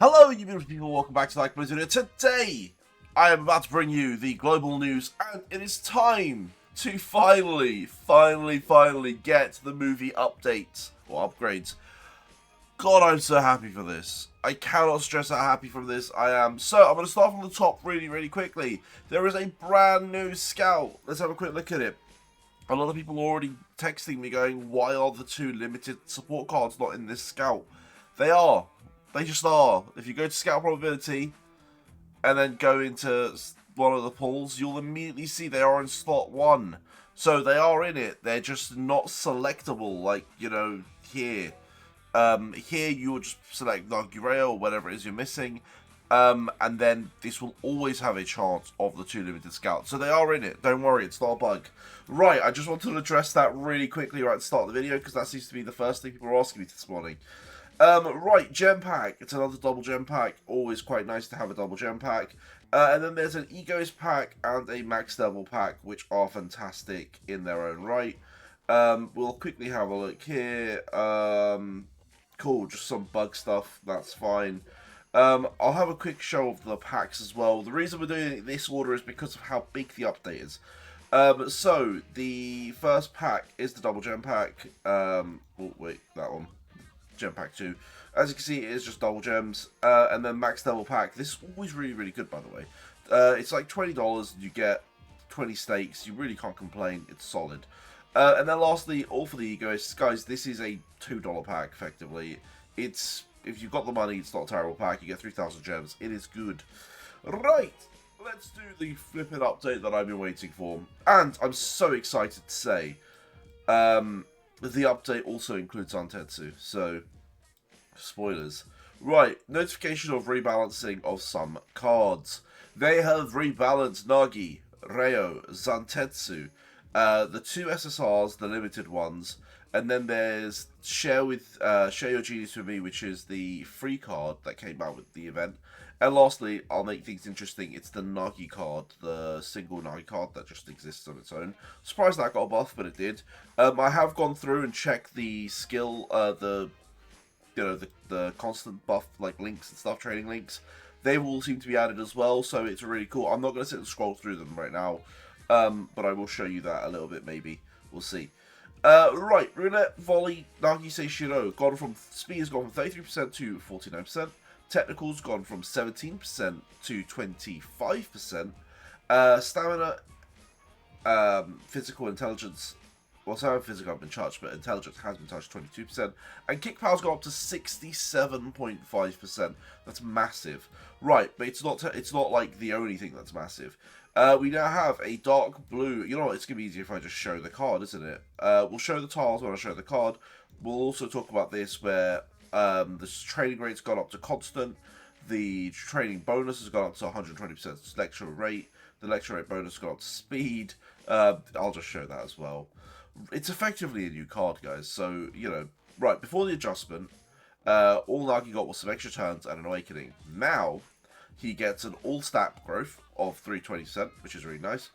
Hello, you beautiful people, welcome back to Like Blizzard. Today, I am about to bring you the global news, and it is time to finally get the movie updates, or upgrades. God, I'm so happy for this. I cannot stress how happy from this I am. So, I'm going to start from the top really quickly. There is a brand new scout. Let's have a quick look at it. A lot of people are already texting me going, why are the two limited support cards not in this scout? They are. They just are. If you go to Scout Probability and then go into one of the pools, you'll immediately see they are in slot 1. So they are in it. They're just not selectable like, you know, here. Here you will just select Nagi, Reo or whatever it is you're missing. And then this will always have a chance of the two limited scouts. So they are in it. Don't worry, it's not a bug. Right, I just wanted to address that really quickly right at the start of the video because that seems to be the first thing people are asking me this morning. Right, gem pack. It's another double gem pack. Always quite nice to have a double gem pack. And then there's an egoist pack and a max level pack, which are fantastic in their own right. We'll quickly have a look here. Cool, just some bug stuff. That's fine. I'll have a quick show of the packs as well. The reason we're doing it in this order is because of how big the update is. So, the first pack is the double gem pack. Oh, wait, that one. Gem pack 2. As you can see, it is just double gems. And then max level pack. This is always really good, by the way. It's like $20. You get 20 stakes. You really can't complain. It's solid. And then lastly, all for the egoists. Guys, this is a $2 pack, effectively. It's, if you've got the money, it's not a terrible pack. You get 3,000 gems. It is good. Right. Let's do the flipping update that I've been waiting for. And I'm so excited to say, the update also includes Zantetsu, so spoilers. Right, notification of rebalancing of some cards. They have rebalanced Nagi, Reo, Zantetsu, the two SSRs, the limited ones, and then there's Share Your Genius With Me, which is the free card that came out with the event. And lastly, I'll make things interesting, it's the Nagi card, the single Nagi card that just exists on its own. Surprised that got a buff, but it did. I have gone through and checked the skill, the constant buff, like links and stuff, training links. They all seem to be added as well, so it's really cool. I'm not going to sit and scroll through them right now, but I will show you that a little bit, maybe. We'll see. Right, Roulette, Volley, Nagi Seishiro, gone from, speed has gone from 33% to 49%. Technical's gone from 17% to 25%. Stamina, physical intelligence, well, stamina physical have been touched, but intelligence has been touched 22%. And kick power's gone up to 67.5%. That's massive. Right, but it's not like the only thing that's massive. We now have a dark blue. You know what? It's gonna be easier if I just show the card, isn't it? We'll show the tiles when I show the card. We'll also talk about this where the training rate's gone up to constant. The training bonus has gone up to 120% lecture rate. The lecture rate bonus has gone up to speed. I'll just show that as well. It's effectively a new card, guys. So, you know, right, before the adjustment, all Nagi got was some extra turns and an awakening. Now, he gets an all-stat growth of 320%, which is really nice.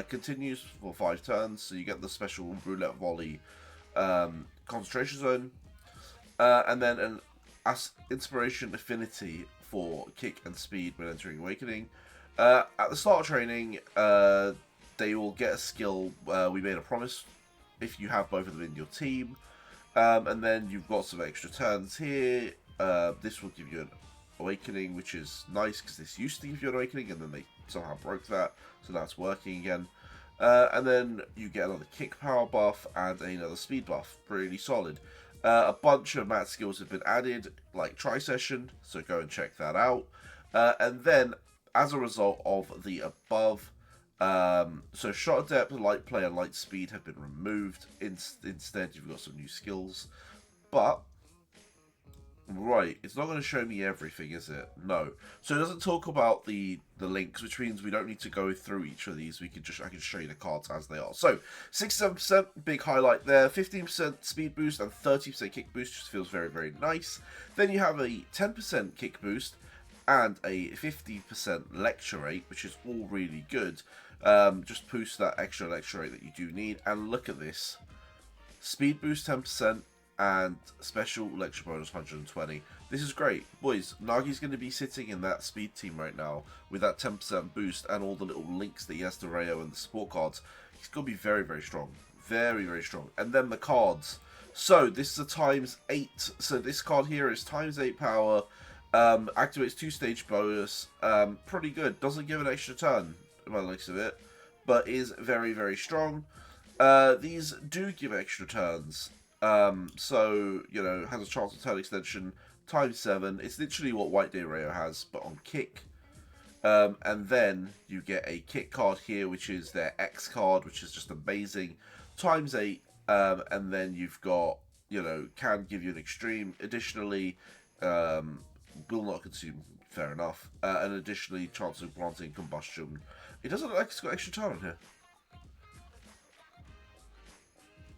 Continues for 5 turns, so you get the special Roulette Volley concentration zone. And then an inspiration affinity for kick and speed when entering awakening. At the start of training, they will get a skill. We made a promise if you have both of them in your team. And then you've got some extra turns here. This will give you an awakening, which is nice because this used to give you an awakening and then they somehow broke that, so that's working again. And then you get another kick power buff and another speed buff. Pretty solid. A bunch of mat skills have been added, like Tri-Session, so go and check that out. And then, as a result of the above, so Shot Depth, Light Play, and Light Speed have been removed. Instead, you've got some new skills. But, right, it's not going to show me everything, is it? No. So it doesn't talk about the links, which means we don't need to go through each of these. I can show you the cards as they are. So 67%, big highlight there. 15% speed boost and 30% kick boost, just feels very nice. Then you have a 10% kick boost and a 50% lecture rate, which is all really good. Just boost that extra lecture rate that you do need. And look at this. Speed boost 10%. And special lecture bonus 120. This is great. Boys, Nagi's going to be sitting in that speed team right now with that 10% boost and all the little links that he has to Reo and the support cards. He's going to be very, very strong. Very, very strong. And then the cards. So, this is a times 8. So, this card here is times 8 power. Activates 2-stage bonus. Pretty good. Doesn't give an extra turn, by the looks of it. But is very, very strong. These do give extra turns. So, you know, has a chance of turn extension. Times 7. It's literally what White Day Reo has, but on kick. And then you get a kick card here, which is their X card, which is just amazing. Times 8. And then you've got, you know, can give you an extreme. Additionally, will not consume. Fair enough. And additionally, chance of granting combustion. It doesn't look like it's got extra turn on here.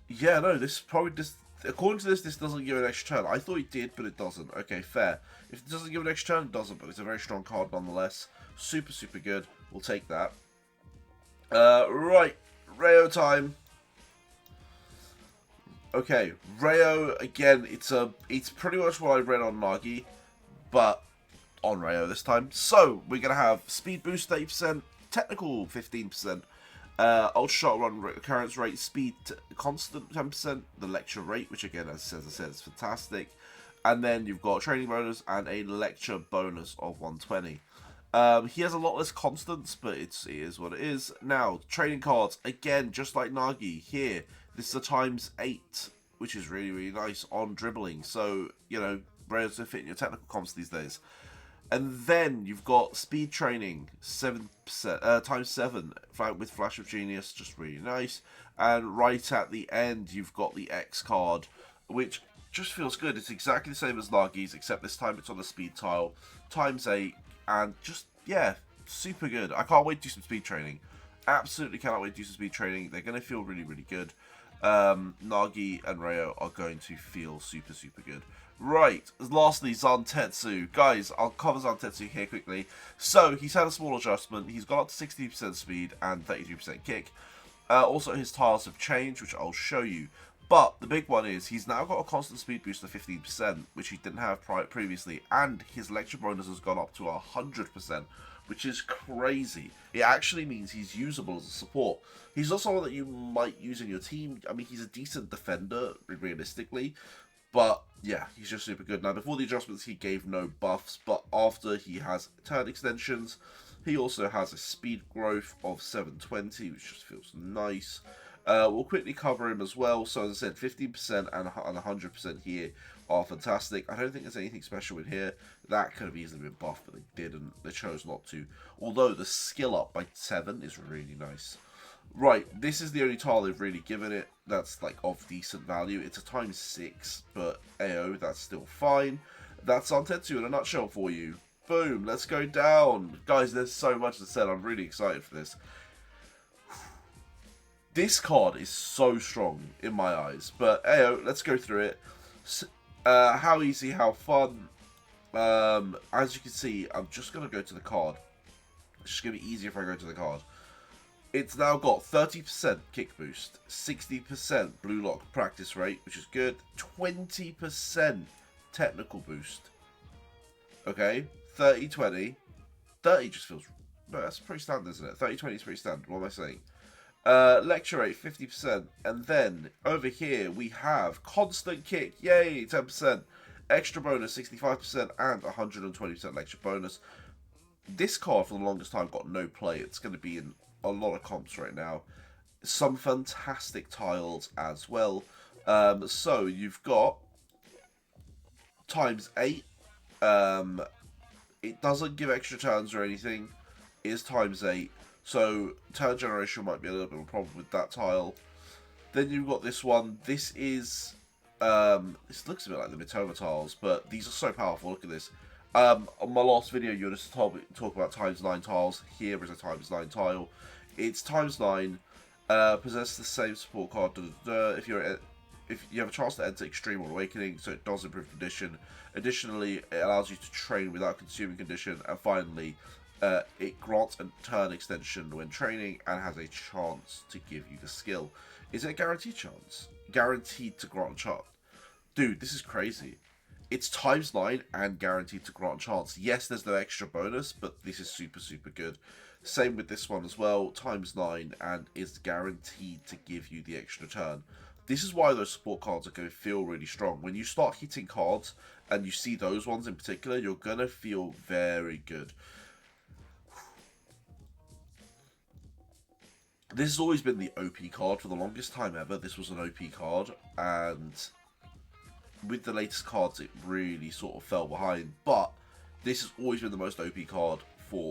Yeah, no, this probably just... According to this doesn't give an extra turn. I thought it did, but it doesn't. Okay, fair. If it doesn't give an extra turn, it doesn't, but it's a very strong card nonetheless. Super, super good. We'll take that. Right. Reo time. Okay, Reo, again, it's pretty much what I read on Nagi, but on Reo this time. So, we're going to have speed boost 30%, technical 15%, ultra shot run occurrence rate, speed constant 10%, the lecture rate, which again, as I said, is fantastic. And then you've got training bonus and a lecture bonus of 120. He has a lot less constants, but it is what it is. Now, training cards, again, just like Nagi, here, this is a times 8, which is really, really nice on dribbling. So, you know, Reo's to fit in your technical comps these days. And then you've got speed training, 7%, times 7, with Flash of Genius, just really nice. And right at the end, you've got the X card, which just feels good. It's exactly the same as Nagi's, except this time it's on the speed tile, times 8, and just, yeah, super good. I can't wait to do some speed training. Absolutely cannot wait to do some speed training. They're going to feel really, really good. Nagi and Reo are going to feel super, super good. Right, lastly, Zantetsu. Guys, I'll cover Zantetsu here quickly. So, he's had a small adjustment. He's got up to 60% speed and 33% kick. Also, his tiles have changed, which I'll show you. But the big one is he's now got a constant speed boost of 15%, which he didn't have previously. And his lecture bonus has gone up to 100%, which is crazy. It actually means he's usable as a support. He's not someone that you might use in your team. I mean, he's a decent defender, realistically. But, yeah, he's just super good. Now, before the adjustments, he gave no buffs. But after, he has turn extensions. He also has a speed growth of 720, which just feels nice. We'll quickly cover him as well. So, as I said, 15% and 100% here are fantastic. I don't think there's anything special in here. That could have easily been buffed, but they didn't. They chose not to. Although the skill up by 7 is really nice. Right, this is the only tile they've really given it that's like of decent value. It's a times 6, but AO, that's still fine. That's Zantetsu in a nutshell for you. Boom, let's go down. Guys, there's so much to say. I'm really excited for this. This card is so strong in my eyes. But AO, let's go through it. How easy, how fun. As you can see, I'm just going to go to the card. It's just going to be easier if I go to the card. It's now got 30% kick boost, 60% blue lock practice rate, which is good, 20% technical boost. Okay, 30, 20. 30 just feels... No, that's pretty standard, isn't it? 30, 20 is pretty standard. What am I saying? Lecture rate, 50%. And then, over here, we have constant kick. Yay, 10%. Extra bonus, 65%. And 120% lecture bonus. This card, for the longest time, got no play. It's going to be in a lot of comps right now. Some fantastic tiles as well. So, you've got times 8. It doesn't give extra turns or anything. It is times 8. So, turn generation might be a little bit of a problem with that tile. Then you've got this one. This is... this looks a bit like the Mitoma tiles, but these are so powerful. Look at this. On my last video, you just told me to talk about times 9 tiles. Here is a times 9 tile. It's times 9. Possess the same support card. If you have a chance to enter Extreme or Awakening, so it does improve condition. Additionally, it allows you to train without consuming condition. And finally, it grants a turn extension when training and has a chance to give you the skill. Is it a guaranteed chance? Guaranteed to grant a chance? Dude, this is crazy. it's ×9 and guaranteed to grant chance. Yes, there's no extra bonus, but this is super, super good. Same with this one as well, ×9 and is guaranteed to give you the extra turn. This is why those support cards are going to feel really strong. When you start hitting cards and you see those ones in particular, you're going to feel very good. This has always been the OP card for the longest time ever. This was an OP card, and with the latest cards, it really sort of fell behind. But this has always been the most OP card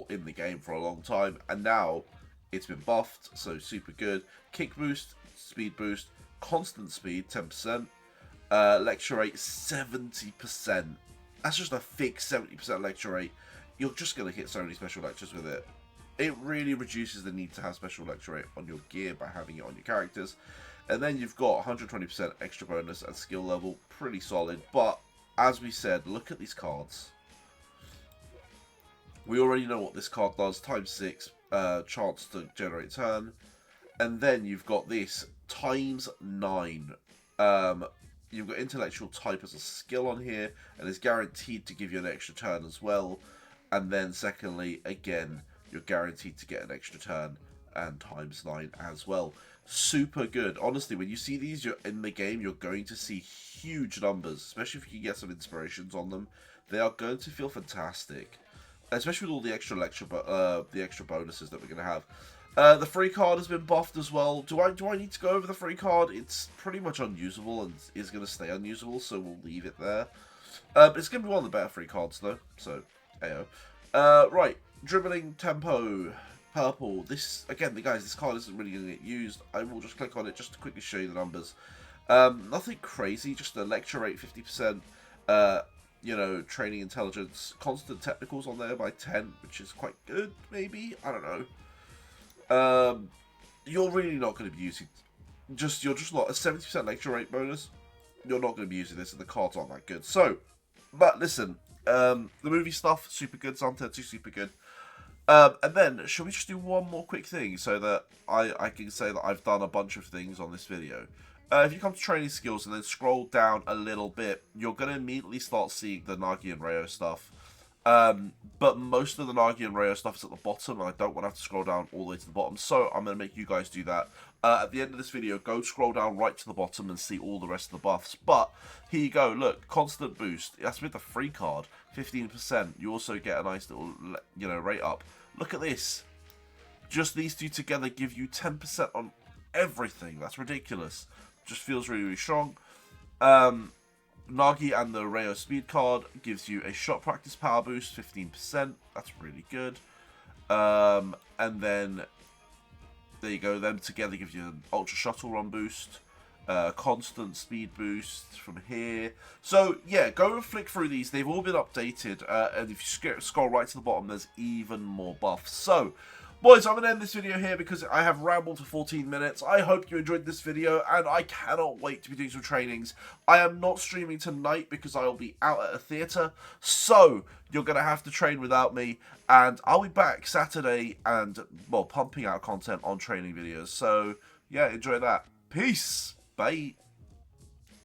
in the game for a long time, and now it's been buffed, so super good. Kick boost, speed boost, constant speed 10%, lecture rate 70%. That's just a fixed 70% lecture rate. You're just going to hit so many special lectures with it. It really reduces the need to have special lecture rate on your gear by having it on your characters. And then you've got 120% extra bonus and skill level, pretty solid. But as we said, look at these cards. We already know what this card does, ×6, chance to generate turn. And then you've got this, ×9. You've got intellectual type as a skill on here, and it's guaranteed to give you an extra turn as well. And then secondly, again, you're guaranteed to get an extra turn and ×9 as well. Super good. Honestly, when you see these you're in the game, you're going to see huge numbers, especially if you can get some inspirations on them. They are going to feel fantastic, especially with all the extra extra bonuses that we're going to have. The free card has been buffed as well. Do I need to go over the free card? It's pretty much unusable and is going to stay unusable, so we'll leave it there. It's going to be one of the better free cards though, so ayo. Right, dribbling tempo. Purple. This, again, guys, this card isn't really going to get used. I will just click on it just to quickly show you the numbers. Nothing crazy, just a lecture rate 50%, you know, training intelligence, constant technicals on there by 10, which is quite good, maybe? I don't know. You're really not going to be using, you're just not, a 70% lecture rate bonus, you're not going to be using this, and the cards aren't that good. So, but listen, the movie stuff, super good, Zantetsu, super good. And then, shall we just do one more quick thing so that I can say that I've done a bunch of things on this video. If you come to training skills and then scroll down a little bit, you're going to immediately start seeing the Nagi and Reo stuff. But most of the Nagi and Reo stuff is at the bottom, and I don't want to have to scroll down all the way to the bottom, so I'm going to make you guys do that. At the end of this video, go scroll down right to the bottom and see all the rest of the buffs. But, here you go, look, constant boost, that's with the free card, 15%. You also get a nice little, you know, rate up. Look at this. Just these two together give you 10% on everything. That's ridiculous. Just feels really, really strong. Nagi and the Reo speed card gives you a shot practice power boost, 15%. That's really good. And then, there you go. Them together give you an ultra shuttle run boost. Constant speed boost from here. So, yeah, go and flick through these. They've all been updated. And if you scroll right to the bottom, there's even more buffs. So, boys, I'm going to end this video here because I have rambled for 14 minutes. I hope you enjoyed this video, and I cannot wait to be doing some trainings. I am not streaming tonight because I will be out at a theatre, so you're going to have to train without me, and I'll be back Saturday and, well, pumping out content on training videos. So, yeah, enjoy that. Peace. Bye.